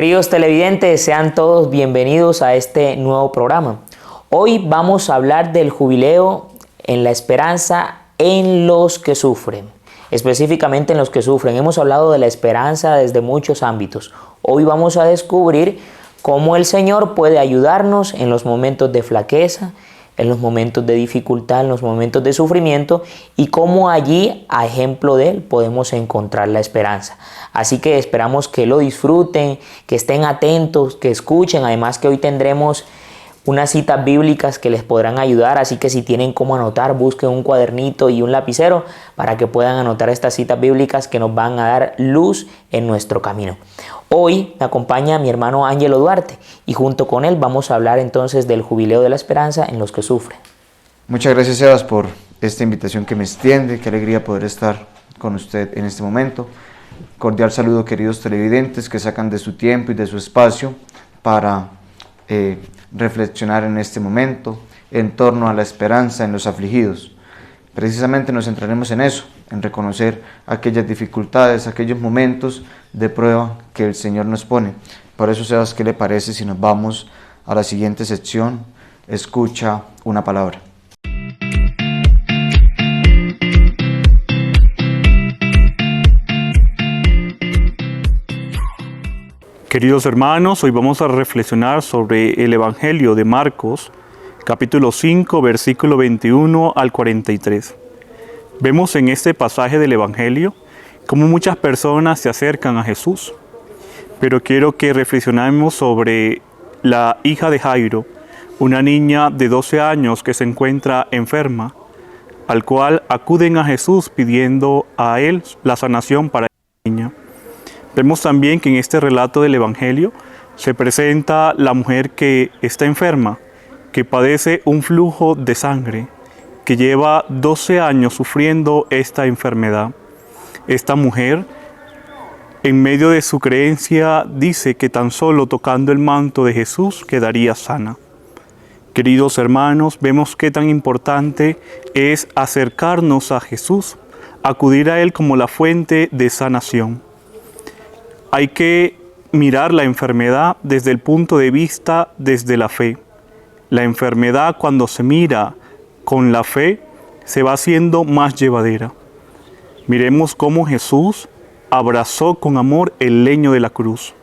Queridos televidentes, sean todos bienvenidos a este nuevo programa. Hoy vamos a hablar del jubileo en la esperanza en los que sufren, específicamente en los que sufren. Hemos hablado de la esperanza desde muchos ámbitos. Hoy vamos a descubrir cómo el Señor puede ayudarnos en los momentos de flaqueza, en los momentos de dificultad, en los momentos de sufrimiento, y cómo allí, a ejemplo de Él, podemos encontrar la esperanza. Así que esperamos que lo disfruten, que estén atentos, que escuchen. Además que hoy tendremos unas citas bíblicas que les podrán ayudar, así que si tienen cómo anotar, busquen un cuadernito y un lapicero para que puedan anotar estas citas bíblicas que nos van a dar luz en nuestro camino. Hoy me acompaña mi hermano Ángelo Duarte y junto con él vamos a hablar entonces del jubileo de la esperanza en los que sufren. Muchas gracias, Sebas, por esta invitación que me extiende. Qué alegría poder estar con usted en este momento. Cordial saludo, queridos televidentes que sacan de su tiempo y de su espacio para reflexionar en este momento en torno a la esperanza en los afligidos. Precisamente nos centraremos en eso, en reconocer aquellas dificultades, aquellos momentos de prueba que el Señor nos pone. Por eso, Sebas, ¿qué le parece si nos vamos a la siguiente sección? Escucha una palabra. Queridos hermanos, hoy vamos a reflexionar sobre el Evangelio de Marcos, capítulo 5, versículo 21 al 43. Vemos en este pasaje del Evangelio cómo muchas personas se acercan a Jesús, pero quiero que reflexionemos sobre la hija de Jairo, una niña de 12 años que se encuentra enferma, al cual acuden a Jesús pidiendo a él la sanación para la niña. Vemos también que en este relato del Evangelio se presenta la mujer que está enferma, que padece un flujo de sangre, que lleva 12 años sufriendo esta enfermedad. Esta mujer, en medio de su creencia, dice que tan solo tocando el manto de Jesús quedaría sana. Queridos hermanos, vemos qué tan importante es acercarnos a Jesús, acudir a Él como la fuente de sanación. Hay que mirar la enfermedad desde el punto de vista desde la fe. La enfermedad, cuando se mira con la fe, se va haciendo más llevadera. Miremos cómo Jesús abrazó con amor el leño de la cruz.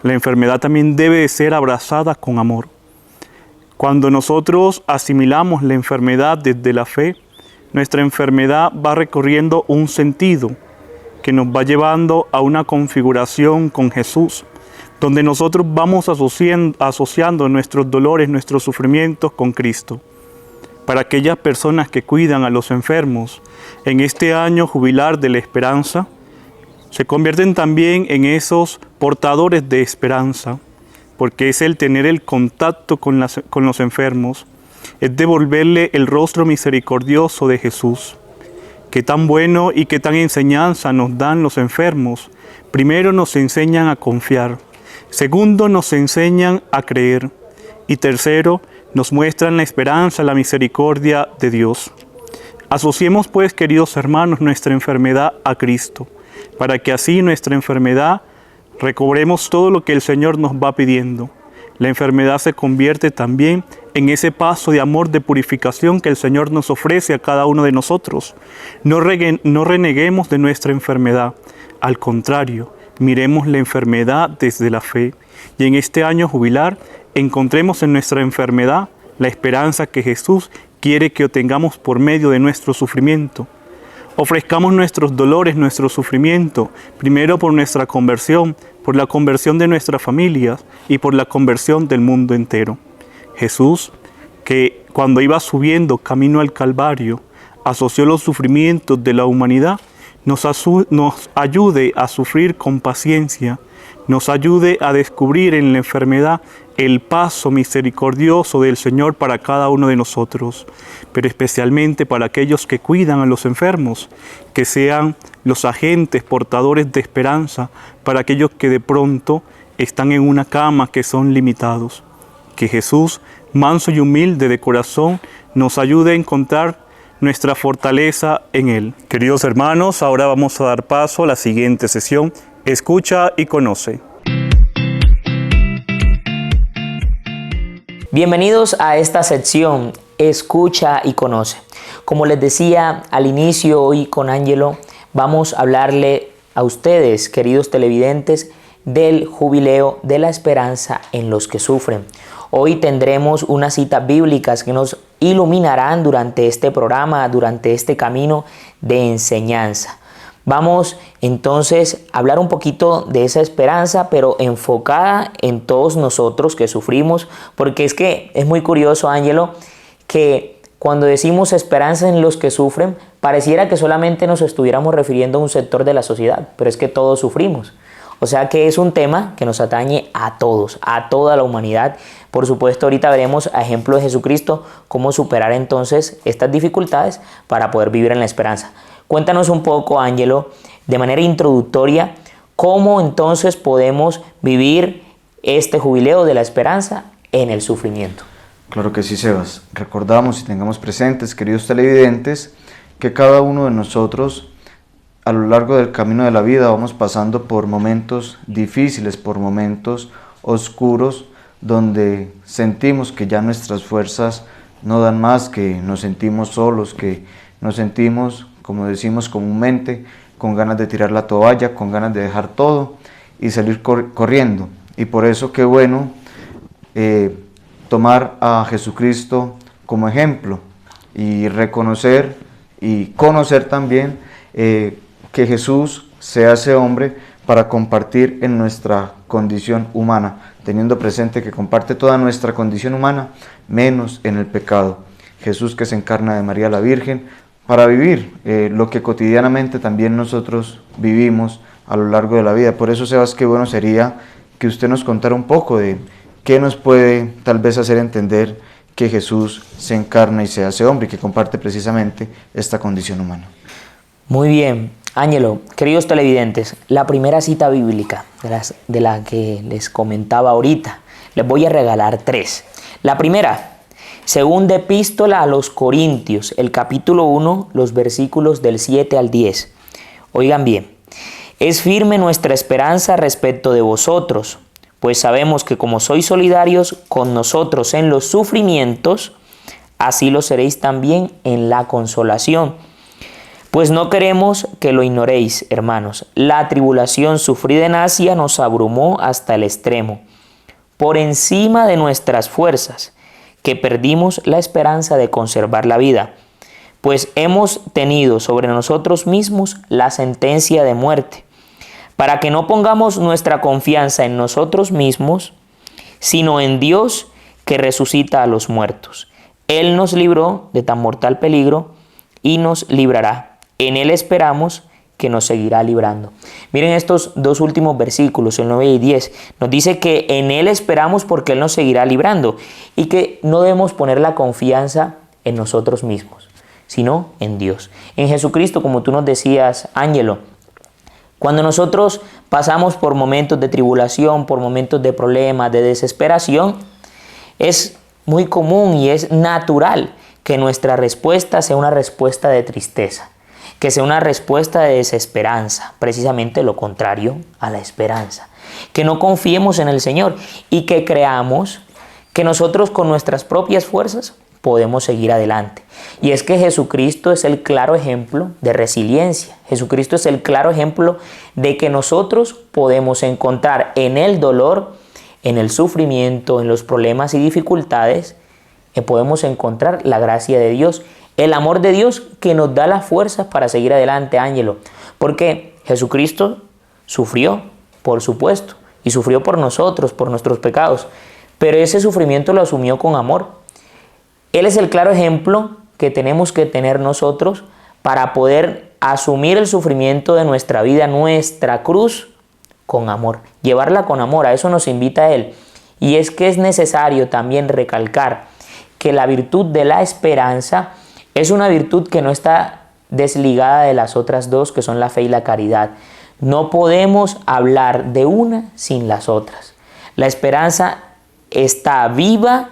La enfermedad también debe de ser abrazada con amor. Cuando nosotros asimilamos la enfermedad desde la fe, nuestra enfermedad va recorriendo un sentido que nos va llevando a una configuración con Jesús, donde nosotros vamos asociando nuestros dolores, nuestros sufrimientos con Cristo. Para aquellas personas que cuidan a los enfermos en este año jubilar de la esperanza, se convierten también en esos portadores de esperanza, porque es el tener el contacto con los enfermos, es devolverle el rostro misericordioso de Jesús. Qué tan bueno y qué tan enseñanza nos dan los enfermos. Primero nos enseñan a confiar. Segundo, nos enseñan a creer. Y tercero, nos muestran la esperanza, la misericordia de Dios. Asociemos pues, queridos hermanos, nuestra enfermedad a Cristo, para que así nuestra enfermedad recobremos todo lo que el Señor nos va pidiendo. La enfermedad se convierte también en ese paso de amor, de purificación que el Señor nos ofrece a cada uno de nosotros. No reneguemos de nuestra enfermedad. Al contrario, miremos la enfermedad desde la fe. Y en este año jubilar, encontremos en nuestra enfermedad la esperanza que Jesús quiere que obtengamos por medio de nuestro sufrimiento. Ofrezcamos nuestros dolores, nuestro sufrimiento, primero por nuestra conversión, por la conversión de nuestras familias y por la conversión del mundo entero. Jesús, que cuando iba subiendo camino al Calvario, asoció los sufrimientos de la humanidad, nos ayude a sufrir con paciencia, nos ayude a descubrir en la enfermedad el paso misericordioso del Señor para cada uno de nosotros, pero especialmente para aquellos que cuidan a los enfermos, que sean los agentes portadores de esperanza para aquellos que de pronto están en una cama, que son limitados. Que Jesús, manso y humilde de corazón, nos ayude a encontrar nuestra fortaleza en Él. Queridos hermanos, ahora vamos a dar paso a la siguiente sesión. Escucha y conoce. Bienvenidos a esta sección Escucha y Conoce. Como les decía al inicio, hoy con Ángelo vamos a hablarle a ustedes, queridos televidentes, del jubileo de la esperanza en los que sufren. Hoy tendremos unas citas bíblicas que nos iluminarán durante este programa, durante este camino de enseñanza. Vamos entonces a hablar un poquito de esa esperanza, pero enfocada en todos nosotros que sufrimos, porque es que es muy curioso, Ángelo, que cuando decimos esperanza en los que sufren, pareciera que solamente nos estuviéramos refiriendo a un sector de la sociedad, pero es que todos sufrimos. O sea que es un tema que nos atañe a todos, a toda la humanidad. Por supuesto, ahorita veremos a ejemplo de Jesucristo cómo superar entonces estas dificultades para poder vivir en la esperanza. Cuéntanos un poco, Ángelo, de manera introductoria, cómo entonces podemos vivir este jubileo de la esperanza en el sufrimiento. Claro que sí, Sebas. Recordamos y tengamos presentes, queridos televidentes, que cada uno de nosotros a lo largo del camino de la vida vamos pasando por momentos difíciles, por momentos oscuros, donde sentimos que ya nuestras fuerzas no dan más, que nos sentimos solos, que nos sentimos, como decimos comúnmente, con ganas de tirar la toalla, con ganas de dejar todo y salir corriendo. Y por eso qué bueno tomar a Jesucristo como ejemplo y reconocer y conocer también que Jesús se hace hombre para compartir en nuestra condición humana, teniendo presente que comparte toda nuestra condición humana, menos en el pecado. Jesús que se encarna de María la Virgen, para vivir lo que cotidianamente también nosotros vivimos a lo largo de la vida. Por eso, Sebas, qué bueno sería que usted nos contara un poco de qué nos puede tal vez hacer entender que Jesús se encarna y se hace hombre y que comparte precisamente esta condición humana. Muy bien, Ángelo, queridos televidentes, la primera cita bíblica de la que les comentaba ahorita, les voy a regalar 3. La primera, segunda epístola a los Corintios, el capítulo 1, los versículos del 7 al 10. Oigan bien, es firme nuestra esperanza respecto de vosotros, pues sabemos que como sois solidarios con nosotros en los sufrimientos, así lo seréis también en la consolación. Pues no queremos que lo ignoréis, hermanos. La tribulación sufrida en Asia nos abrumó hasta el extremo, por encima de nuestras fuerzas, que perdimos la esperanza de conservar la vida, pues hemos tenido sobre nosotros mismos la sentencia de muerte, para que no pongamos nuestra confianza en nosotros mismos, sino en Dios que resucita a los muertos. Él nos libró de tan mortal peligro y nos librará. En Él esperamos que nos seguirá librando. Miren estos dos últimos versículos, el 9 y 10. Nos dice que en Él esperamos porque Él nos seguirá librando y que no debemos poner la confianza en nosotros mismos, sino en Dios. En Jesucristo, como tú nos decías, Ángelo, cuando nosotros pasamos por momentos de tribulación, por momentos de problemas, de desesperación, es muy común y es natural que nuestra respuesta sea una respuesta de tristeza, que sea una respuesta de desesperanza, precisamente lo contrario a la esperanza. Que no confiemos en el Señor y que creamos que nosotros con nuestras propias fuerzas podemos seguir adelante. Y es que Jesucristo es el claro ejemplo de resiliencia. Jesucristo es el claro ejemplo de que nosotros podemos encontrar en el dolor, en el sufrimiento, en los problemas y dificultades, podemos encontrar la gracia de Dios, el amor de Dios que nos da las fuerzas para seguir adelante, Ángelo. Porque Jesucristo sufrió, por supuesto, y sufrió por nosotros, por nuestros pecados, pero ese sufrimiento lo asumió con amor. Él es el claro ejemplo que tenemos que tener nosotros para poder asumir el sufrimiento de nuestra vida, nuestra cruz, con amor. Llevarla con amor, a eso nos invita Él. Y es que es necesario también recalcar que la virtud de la esperanza es una virtud que no está desligada de las otras dos, que son la fe y la caridad. No podemos hablar de una sin las otras. La esperanza está viva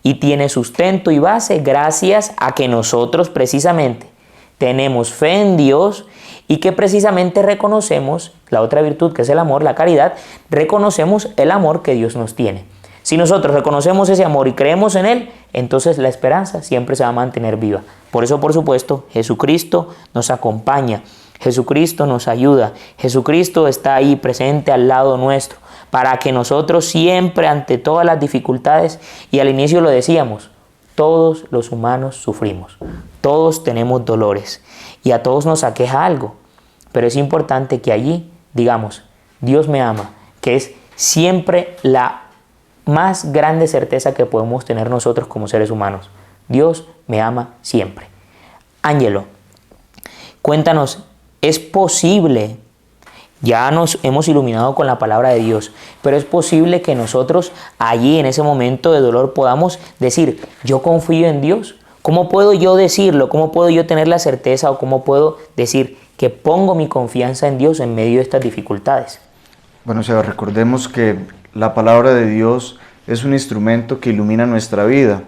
y tiene sustento y base gracias a que nosotros precisamente tenemos fe en Dios y que precisamente reconocemos la otra virtud que es el amor, la caridad, reconocemos el amor que Dios nos tiene. Si nosotros reconocemos ese amor y creemos en Él, entonces la esperanza siempre se va a mantener viva. Por eso, por supuesto, Jesucristo nos acompaña, Jesucristo nos ayuda, Jesucristo está ahí presente al lado nuestro, para que nosotros siempre, ante todas las dificultades, y al inicio lo decíamos, todos los humanos sufrimos, todos tenemos dolores y a todos nos aqueja algo, pero es importante que allí digamos, Dios me ama, que es siempre la más grande certeza que podemos tener nosotros como seres humanos. Dios me ama siempre. Ángelo, cuéntanos, ¿es posible? Ya nos hemos iluminado con la palabra de Dios, pero es posible que nosotros allí en ese momento de dolor podamos decir, yo confío en Dios. ¿Cómo puedo yo decirlo? ¿Cómo puedo yo tener la certeza o cómo puedo decir que pongo mi confianza en Dios en medio de estas dificultades? Bueno, Seba, recordemos que la palabra de Dios es un instrumento que ilumina nuestra vida.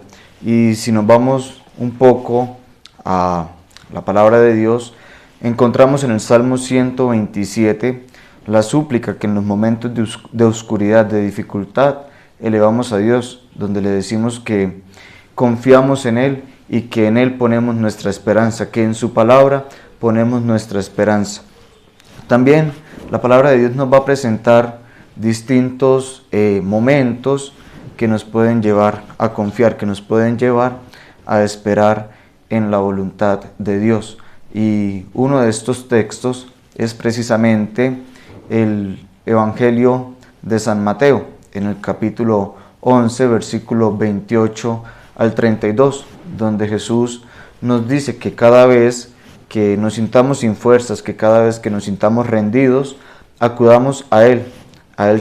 Y si nos vamos un poco a la palabra de Dios, encontramos en el Salmo 127 la súplica que en los momentos de oscuridad, de dificultad, elevamos a Dios, donde le decimos que confiamos en Él y que en Él ponemos nuestra esperanza, que en su palabra ponemos nuestra esperanza. También la palabra de Dios nos va a presentar distintos momentos que nos pueden llevar a confiar, que nos pueden llevar a esperar en la voluntad de Dios. Y uno de estos textos es precisamente el Evangelio de San Mateo, en el capítulo 11, versículo 28 al 32, donde Jesús nos dice que cada vez que nos sintamos sin fuerzas, que cada vez que nos sintamos rendidos, acudamos a Él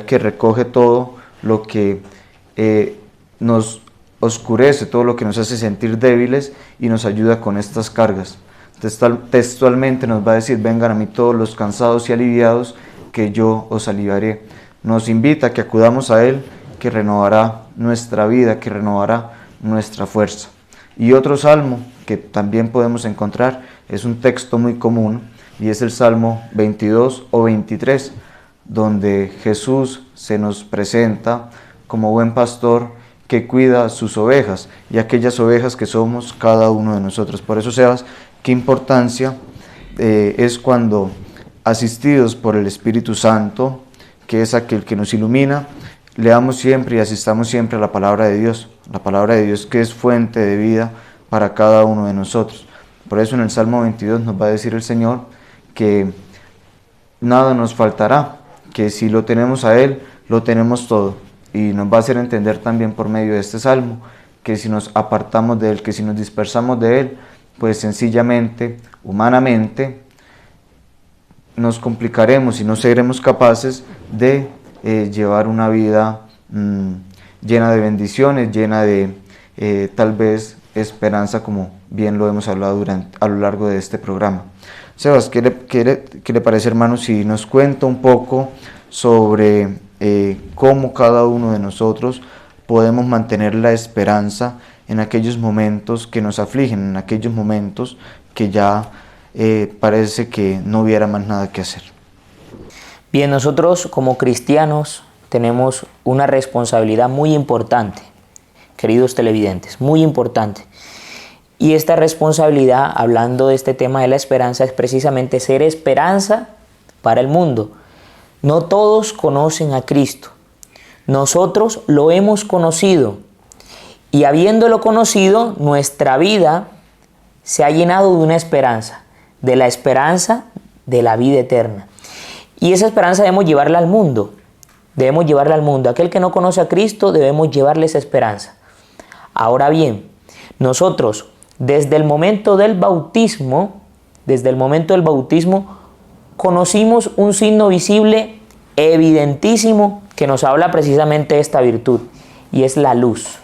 que recoge todo lo que nos oscurece, todo lo que nos hace sentir débiles y nos ayuda con estas cargas. Textualmente nos va a decir, vengan a mí todos los cansados y aliviados, que yo os aliviaré. Nos invita a que acudamos a Él, que renovará nuestra vida, que renovará nuestra fuerza. Y otro salmo que también podemos encontrar, es un texto muy común, y es el Salmo 22 o 23, donde Jesús se nos presenta como buen pastor que cuida sus ovejas, y aquellas ovejas que somos cada uno de nosotros. Por eso, Sebas, qué importancia es cuando, asistidos por el Espíritu Santo, que es aquel que nos ilumina, leamos siempre y asistamos siempre a la palabra de Dios que es fuente de vida para cada uno de nosotros. Por eso en el Salmo 22 nos va a decir el Señor que nada nos faltará, que si lo tenemos a Él, lo tenemos todo. Y nos va a hacer entender también por medio de este Salmo que si nos apartamos de Él, que si nos dispersamos de Él, pues sencillamente, humanamente, nos complicaremos y no seremos capaces de llevar una vida llena de bendiciones, llena de tal vez esperanza, como bien lo hemos hablado a lo largo de este programa. Sebas, ¿qué le parece, hermano, si nos cuenta un poco sobre cómo cada uno de nosotros podemos mantener la esperanza en aquellos momentos que nos afligen, en aquellos momentos que ya parece que no hubiera más nada que hacer? Bien, nosotros como cristianos tenemos una responsabilidad muy importante, queridos televidentes, muy importante. Y esta responsabilidad, hablando de este tema de la esperanza, es precisamente ser esperanza para el mundo. No todos conocen a Cristo. Nosotros lo hemos conocido. Y habiéndolo conocido, nuestra vida se ha llenado de una esperanza, de la esperanza de la vida eterna. Y esa esperanza debemos llevarla al mundo. Debemos llevarla al mundo. Aquel que no conoce a Cristo, debemos llevarle esa esperanza. Ahora bien, nosotros desde el momento del bautismo, conocimos un signo visible evidentísimo que nos habla precisamente de esta virtud, y es la luz.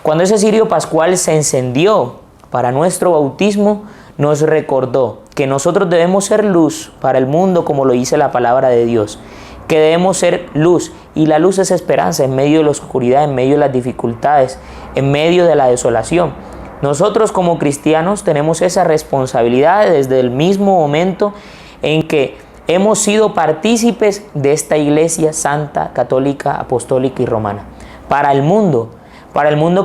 Cuando ese cirio pascual se encendió para nuestro bautismo, nos recordó que nosotros debemos ser luz para el mundo, como lo dice la palabra de Dios, que debemos ser luz, y la luz es esperanza en medio de la oscuridad, en medio de las dificultades, en medio de la desolación. Nosotros como cristianos tenemos esa responsabilidad desde el mismo momento en que hemos sido partícipes de esta iglesia santa, católica, apostólica y romana. para el mundo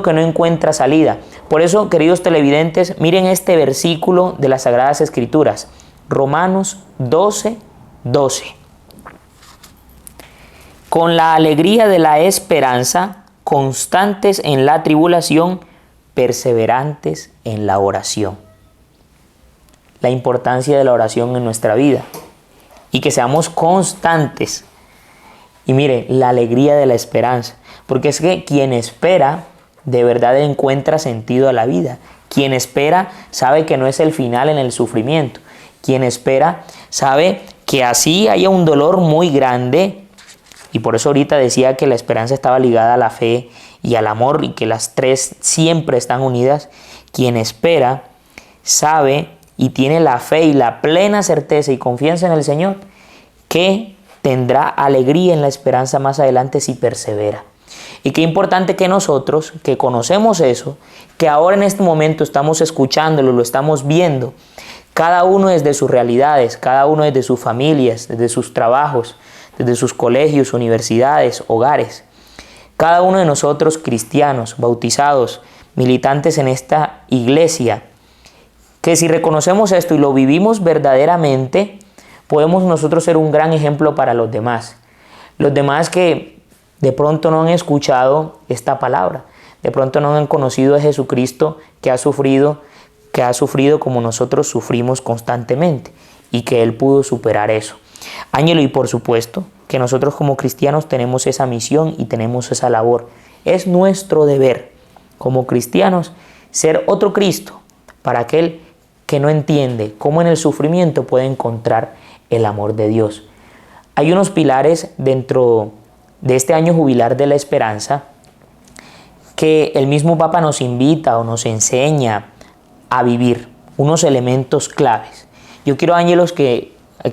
que no encuentra salida. Por eso, queridos televidentes, miren este versículo de las Sagradas Escrituras, Romanos 12, 12. Con la alegría de la esperanza, constantes en la tribulación, perseverantes en la oración. La importancia de la oración en nuestra vida y que seamos constantes. Y mire, la alegría de la esperanza, porque es que quien espera de verdad encuentra sentido a la vida. Quien espera sabe que no es el final en el sufrimiento. Quien espera sabe que así haya un dolor muy grande, y por eso ahorita decía que la esperanza estaba ligada a la fe y al amor y que las tres siempre están unidas. Quien espera sabe y tiene la fe y la plena certeza y confianza en el Señor que tendrá alegría en la esperanza más adelante si persevera. Y qué importante que nosotros, que conocemos eso, que ahora en este momento estamos escuchándolo, lo estamos viendo, cada uno desde sus realidades, cada uno desde sus familias, desde sus trabajos, desde sus colegios, universidades, hogares. Cada uno de nosotros cristianos, bautizados, militantes en esta iglesia, que si reconocemos esto y lo vivimos verdaderamente, podemos nosotros ser un gran ejemplo para los demás. Los demás que de pronto no han escuchado esta palabra, de pronto no han conocido a Jesucristo que ha sufrido como nosotros sufrimos constantemente y que Él pudo superar eso. Ángelo, y por supuesto que nosotros como cristianos tenemos esa misión y tenemos esa labor. Es nuestro deber como cristianos ser otro Cristo para aquel que no entiende cómo en el sufrimiento puede encontrar el amor de Dios. Hay unos pilares dentro de este año jubilar de la esperanza que el mismo Papa nos invita o nos enseña a vivir, unos elementos claves. Yo quiero, Ángelos, que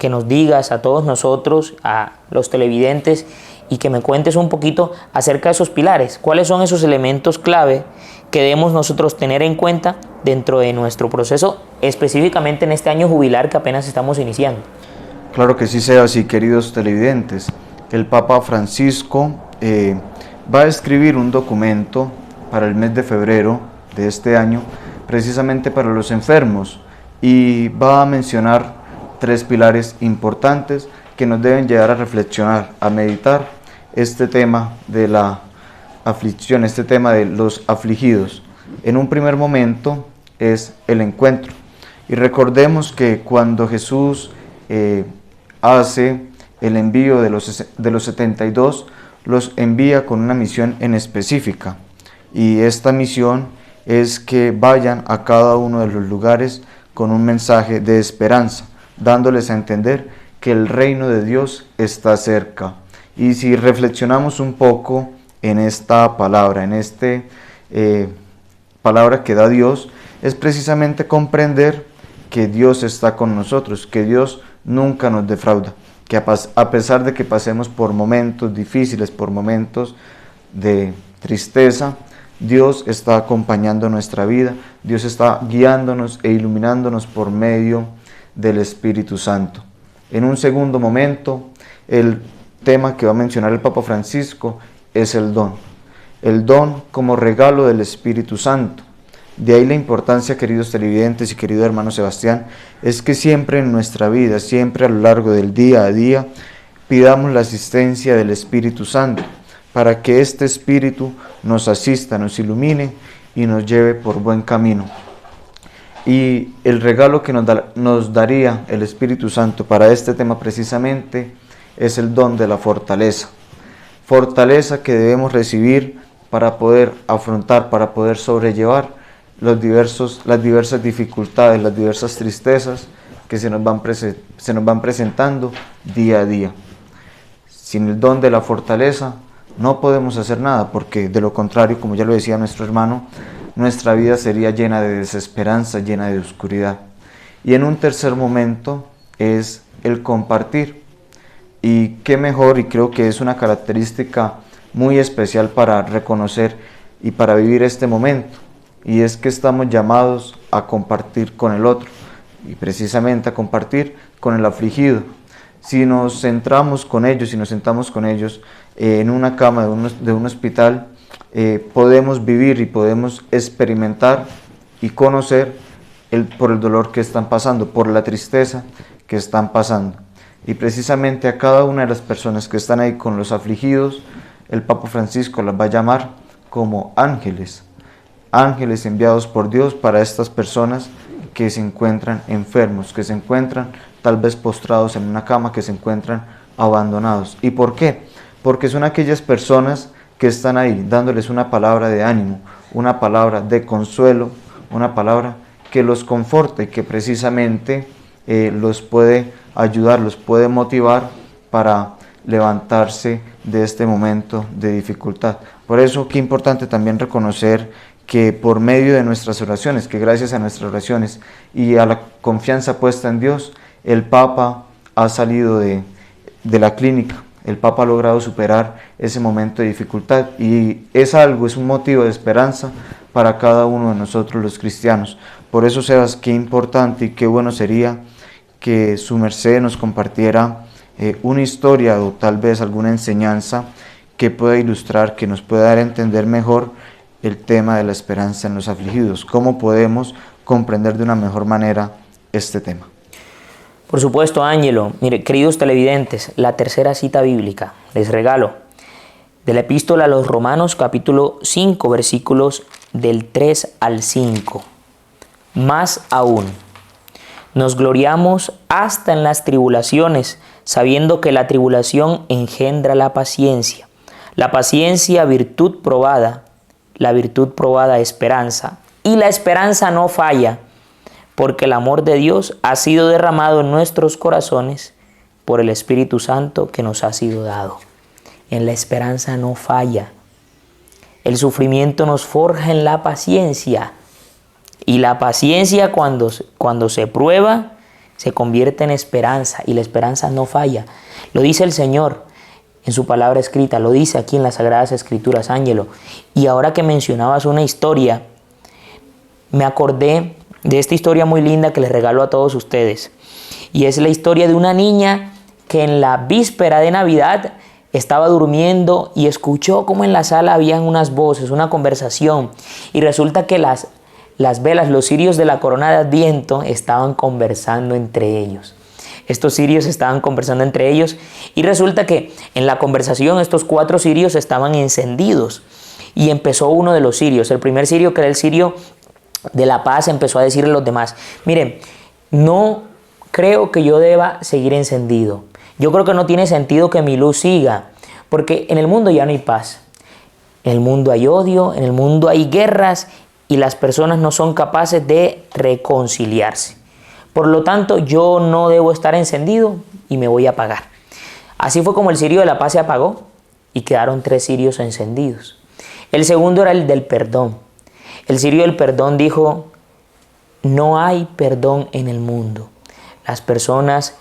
nos digas a todos nosotros, a los televidentes, y que me cuentes un poquito acerca de esos pilares. ¿Cuáles son esos elementos clave que debemos nosotros tener en cuenta dentro de nuestro proceso, específicamente en este año jubilar que apenas estamos iniciando? Claro que sí, Sebas, y queridos televidentes. El Papa Francisco va a escribir un documento para el mes de febrero de este año, precisamente para los enfermos, y va a mencionar 3 pilares importantes que nos deben llevar a reflexionar, a meditar este tema de la aflicción, este tema de los afligidos. En un primer momento es el encuentro. Y recordemos que cuando Jesús hace el envío de los 72, los envía con una misión en específica. Y esta misión es que vayan a cada uno de los lugares con un mensaje de esperanza, dándoles a entender que el reino de Dios está cerca. Y si reflexionamos un poco en esta palabra, en esta palabra que da Dios, es precisamente comprender que Dios está con nosotros, que Dios nunca nos defrauda, que a pesar de que pasemos por momentos difíciles, por momentos de tristeza, Dios está acompañando nuestra vida, Dios está guiándonos e iluminándonos por medio del Espíritu Santo. En un segundo momento, el tema que va a mencionar el Papa Francisco es el don como regalo del Espíritu Santo. De ahí la importancia, queridos televidentes y querido hermano Sebastián, es que siempre en nuestra vida, siempre a lo largo del día a día, pidamos la asistencia del Espíritu Santo, para que este Espíritu nos asista, nos ilumine y nos lleve por buen camino. Y el regalo que nos daría el Espíritu Santo para este tema precisamente es el don de la fortaleza. Fortaleza que debemos recibir para poder afrontar, para poder sobrellevar las diversas dificultades, las diversas tristezas que se nos van presentando día a día. Sin el don de la fortaleza no podemos hacer nada, porque de lo contrario, como ya lo decía nuestro hermano, nuestra vida sería llena de desesperanza, llena de oscuridad. Y en un tercer momento es el compartir. Y qué mejor, y creo que es una característica muy especial para reconocer y para vivir este momento, y es que estamos llamados a compartir con el otro, y precisamente a compartir con el afligido. Si nos centramos con ellos, si nos sentamos con ellos en una cama de un hospital, podemos vivir y podemos experimentar y conocer por el dolor que están pasando, por la tristeza que están pasando. Y precisamente a cada una de las personas que están ahí con los afligidos, el Papa Francisco las va a llamar como ángeles, ángeles enviados por Dios para estas personas que se encuentran enfermos, que se encuentran tal vez postrados en una cama, que se encuentran abandonados. ¿Y por qué? Porque son aquellas personas que están ahí dándoles una palabra de ánimo, una palabra de consuelo, una palabra que los conforte y que precisamente los puede ayudar, los puede motivar para levantarse de este momento de dificultad. Por eso, qué importante también reconocer que por medio de nuestras oraciones, que gracias a nuestras oraciones y a la confianza puesta en Dios, el Papa ha salido de la clínica. El Papa ha logrado superar ese momento de dificultad y es un motivo de esperanza para cada uno de nosotros los cristianos. Por eso, Sebas, qué importante y qué bueno sería que su merced nos compartiera una historia o tal vez alguna enseñanza que pueda ilustrar, que nos pueda dar a entender mejor el tema de la esperanza en los afligidos. ¿Cómo podemos comprender de una mejor manera este tema? Por supuesto, Ángelo. Mire, queridos televidentes, la tercera cita bíblica, les regalo, de la epístola a los Romanos, capítulo 5, versículos del 3 al 5. Más aún, nos gloriamos hasta en las tribulaciones, sabiendo que la tribulación engendra la paciencia virtud probada, la virtud probada esperanza, y la esperanza no falla, porque el amor de Dios ha sido derramado en nuestros corazones por el Espíritu Santo que nos ha sido dado. En la esperanza no falla. El sufrimiento nos forja en la paciencia, y la paciencia cuando se prueba se convierte en esperanza, y la esperanza no falla. Lo dice el Señor en su palabra escrita, lo dice aquí en las Sagradas Escrituras, Ángelo. Y ahora que mencionabas una historia, me acordé de esta historia muy linda que les regalo a todos ustedes. Y es la historia de una niña que en la víspera de Navidad estaba durmiendo y escuchó como en la sala habían unas voces, una conversación. Y resulta que las velas, los cirios de la corona de Adviento estaban conversando entre ellos. Estos cirios estaban conversando entre ellos y resulta que en la conversación estos 4 cirios estaban encendidos. Y empezó uno de los cirios, el primer cirio, que era el cirio de la paz, empezó a decirle a los demás: miren, no creo que yo deba seguir encendido. Yo creo que no tiene sentido que mi luz siga, porque en el mundo ya no hay paz. En el mundo hay odio, en el mundo hay guerras y las personas no son capaces de reconciliarse. Por lo tanto, yo no debo estar encendido y me voy a apagar. Así fue como el cirio de la paz se apagó y quedaron 3 cirios encendidos. El segundo era el del perdón. El cirio del perdón dijo: no hay perdón en el mundo. Las personas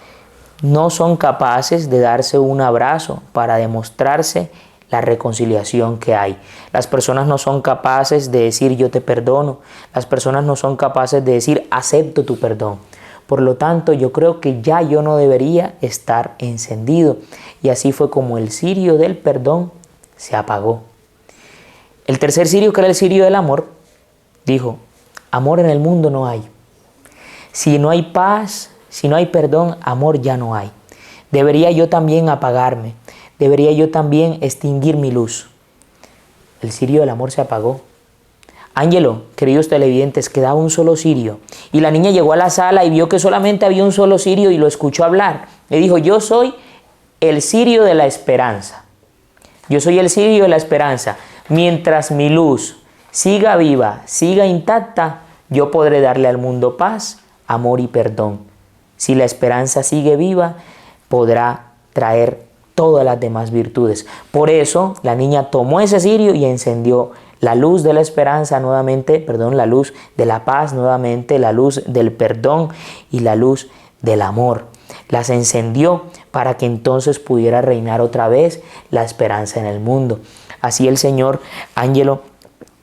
no son capaces de darse un abrazo para demostrarse la reconciliación que hay. Las personas no son capaces de decir yo te perdono. Las personas no son capaces de decir acepto tu perdón. Por lo tanto, yo creo que ya yo no debería estar encendido. Y así fue como el cirio del perdón se apagó. El tercer cirio, que era el cirio del amor, dijo: amor en el mundo no hay. Si no hay paz, si no hay perdón, amor ya no hay. Debería yo también apagarme. Debería yo también extinguir mi luz. El cirio del amor se apagó. Ángelo, queridos televidentes, quedaba un solo cirio. Y la niña llegó a la sala y vio que solamente había un solo cirio y lo escuchó hablar. Le dijo: yo soy el cirio de la esperanza. Yo soy el cirio de la esperanza. Mientras mi luz siga viva, siga intacta, yo podré darle al mundo paz, amor y perdón. Si la esperanza sigue viva, podrá traer todas las demás virtudes. Por eso la niña tomó ese cirio y encendió la luz de la esperanza nuevamente, la luz de la paz nuevamente, la luz del perdón y la luz del amor. Las encendió para que entonces pudiera reinar otra vez la esperanza en el mundo. Así el Señor, Ángelo,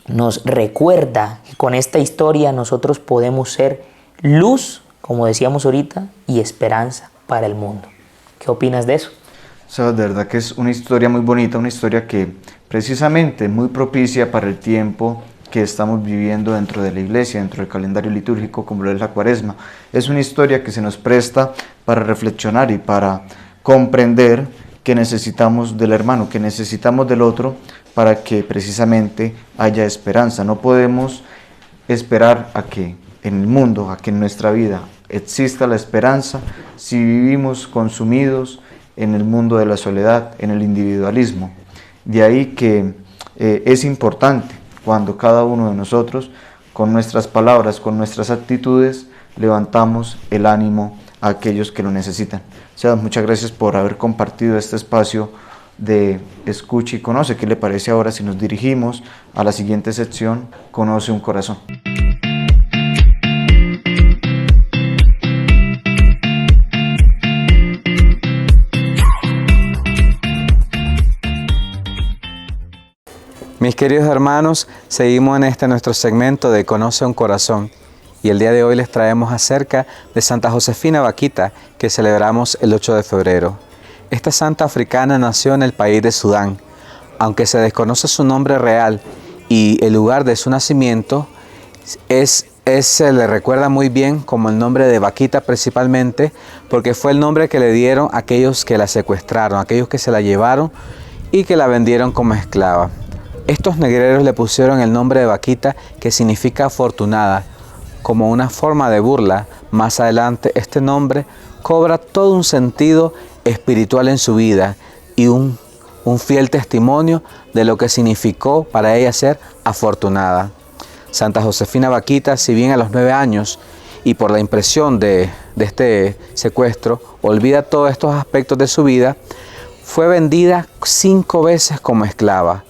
nos recuerda que con esta historia nosotros podemos ser luz, como decíamos ahorita, y esperanza para el mundo. ¿Qué opinas de eso? Sebas, de verdad que es una historia muy bonita, una historia que precisamente muy propicia para el tiempo que estamos viviendo dentro de la iglesia, dentro del calendario litúrgico como lo es la Cuaresma. Es una historia que se nos presta para reflexionar y para comprender que necesitamos del hermano, que necesitamos del otro para que precisamente haya esperanza. No podemos esperar a que en el mundo, a que en nuestra vida exista la esperanza si vivimos consumidos en el mundo de la soledad, en el individualismo. De ahí que es importante cuando cada uno de nosotros, con nuestras palabras, con nuestras actitudes, levantamos el ánimo a aquellos que lo necesitan. Sebas, muchas gracias por haber compartido este espacio de Escucha y Conoce. ¿Qué le parece ahora si nos dirigimos a la siguiente sección, Conoce un Corazón? Mis queridos hermanos, seguimos en este nuestro segmento de Conoce un Corazón y el día de hoy les traemos acerca de Santa Josefina Vaquita, que celebramos el 8 de febrero. Esta santa africana nació en el país de Sudán. Aunque se desconoce su nombre real y el lugar de su nacimiento, se le recuerda muy bien como el nombre de Vaquita principalmente, porque fue el nombre que le dieron aquellos que la secuestraron, aquellos que se la llevaron y que la vendieron como esclava. Estos negreros le pusieron el nombre de Vaquita, que significa afortunada, como una forma de burla. Más adelante este nombre cobra todo un sentido espiritual en su vida y un fiel testimonio de lo que significó para ella ser afortunada. Santa Josefina Vaquita, si bien a los 9 años y por la impresión de este secuestro, olvida todos estos aspectos de su vida, fue vendida 5 veces como esclava.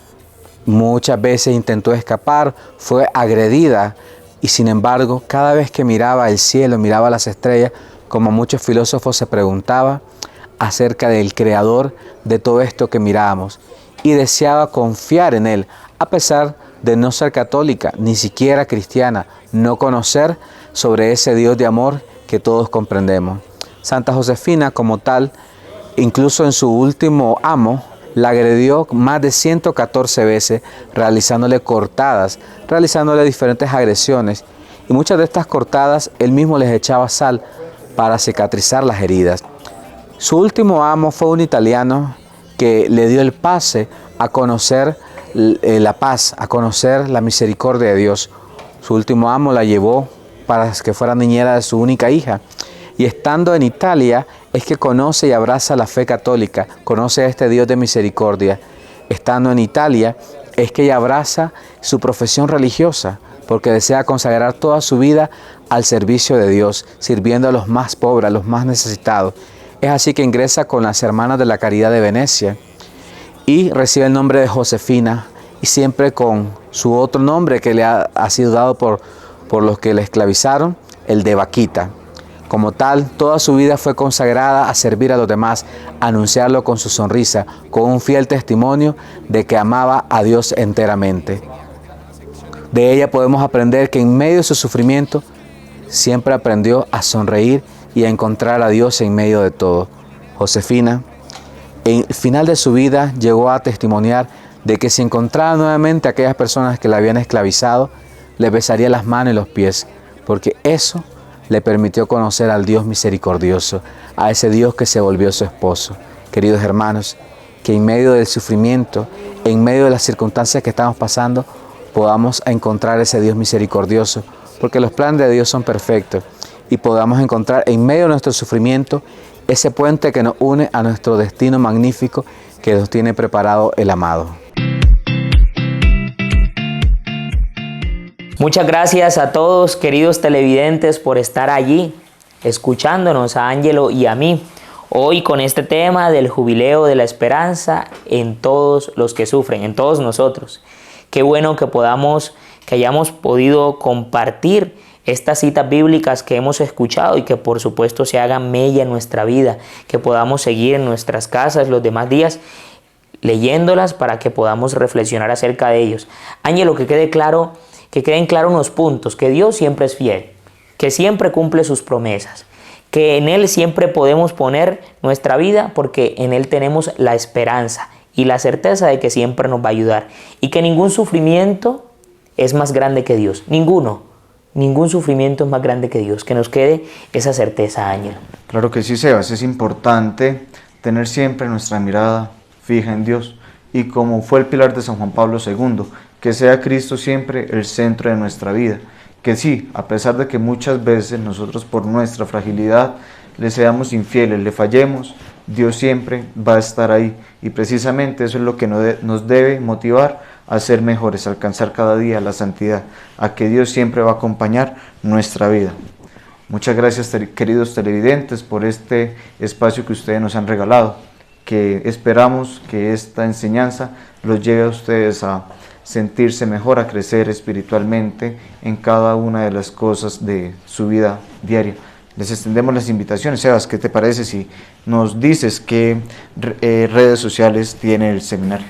Muchas veces intentó escapar, fue agredida y sin embargo, cada vez que miraba el cielo, miraba las estrellas, como muchos filósofos se preguntaba acerca del creador de todo esto que miramos y deseaba confiar en él, a pesar de no ser católica, ni siquiera cristiana, no conocer sobre ese Dios de amor que todos comprendemos. Santa Josefina como tal, incluso en su último amo, la agredió más de 114 veces, realizándole cortadas, realizándole diferentes agresiones. Y muchas de estas cortadas, él mismo les echaba sal para cicatrizar las heridas. Su último amo fue un italiano que le dio el pase a conocer la paz, a conocer la misericordia de Dios. Su último amo la llevó para que fuera niñera de su única hija. Y estando en Italia es que conoce y abraza la fe católica, conoce a este Dios de misericordia. Estando en Italia es que ella abraza su profesión religiosa, porque desea consagrar toda su vida al servicio de Dios, sirviendo a los más pobres, a los más necesitados. Es así que ingresa con las Hermanas de la Caridad de Venecia y recibe el nombre de Josefina, y siempre con su otro nombre que le ha sido dado por los que la esclavizaron, el de Vaquita. Como tal, toda su vida fue consagrada a servir a los demás, a anunciarlo con su sonrisa, con un fiel testimonio de que amaba a Dios enteramente. De ella podemos aprender que en medio de su sufrimiento siempre aprendió a sonreír y a encontrar a Dios en medio de todo. Josefina, en el final de su vida, llegó a testimoniar de que si encontraba nuevamente a aquellas personas que la habían esclavizado, les besaría las manos y los pies, porque eso le permitió conocer al Dios misericordioso, a ese Dios que se volvió su esposo. Queridos hermanos, que en medio del sufrimiento, en medio de las circunstancias que estamos pasando, podamos encontrar ese Dios misericordioso, porque los planes de Dios son perfectos, y podamos encontrar en medio de nuestro sufrimiento ese puente que nos une a nuestro destino magnífico que nos tiene preparado el amado. Muchas gracias a todos, queridos televidentes, por estar allí, escuchándonos a Ángelo y a mí, hoy con este tema del jubileo de la esperanza en todos los que sufren, en todos nosotros. Qué bueno que hayamos podido compartir estas citas bíblicas que hemos escuchado y que por supuesto se hagan mella en nuestra vida, que podamos seguir en nuestras casas los demás días leyéndolas para que podamos reflexionar acerca de ellos. Ángelo, que queden claros unos puntos, que Dios siempre es fiel, que siempre cumple sus promesas, que en Él siempre podemos poner nuestra vida porque en Él tenemos la esperanza y la certeza de que siempre nos va a ayudar y que ningún sufrimiento es más grande que Dios. Ningún sufrimiento es más grande que Dios. Que nos quede esa certeza, Ángel. Claro que sí, Sebas, es importante tener siempre nuestra mirada fija en Dios y como fue el pilar de San Juan Pablo II, que sea Cristo siempre el centro de nuestra vida. Que sí, a pesar de que muchas veces nosotros por nuestra fragilidad le seamos infieles, le fallemos, Dios siempre va a estar ahí y precisamente eso es lo que nos debe motivar a ser mejores, a alcanzar cada día la santidad, a que Dios siempre va a acompañar nuestra vida. Muchas gracias, queridos televidentes, por este espacio que ustedes nos han regalado, que esperamos que esta enseñanza los lleve a ustedes a sentirse mejor, a crecer espiritualmente en cada una de las cosas de su vida diaria. Les extendemos las invitaciones. Sebas, ¿qué te parece si nos dices qué redes sociales tiene el seminario?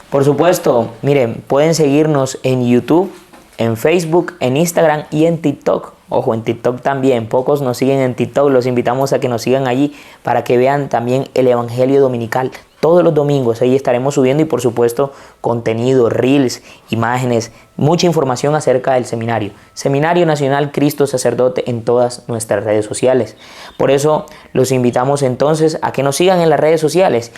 Por supuesto, miren, pueden seguirnos en YouTube, en Facebook, en Instagram y en TikTok. Ojo, en TikTok también. Pocos nos siguen en TikTok. Los invitamos a que nos sigan allí para que vean también el Evangelio Dominical. Todos los domingos ahí estaremos subiendo y por supuesto contenido, reels, imágenes, mucha información acerca del seminario. Seminario Nacional Cristo Sacerdote en todas nuestras redes sociales. Por eso los invitamos entonces a que nos sigan en las redes sociales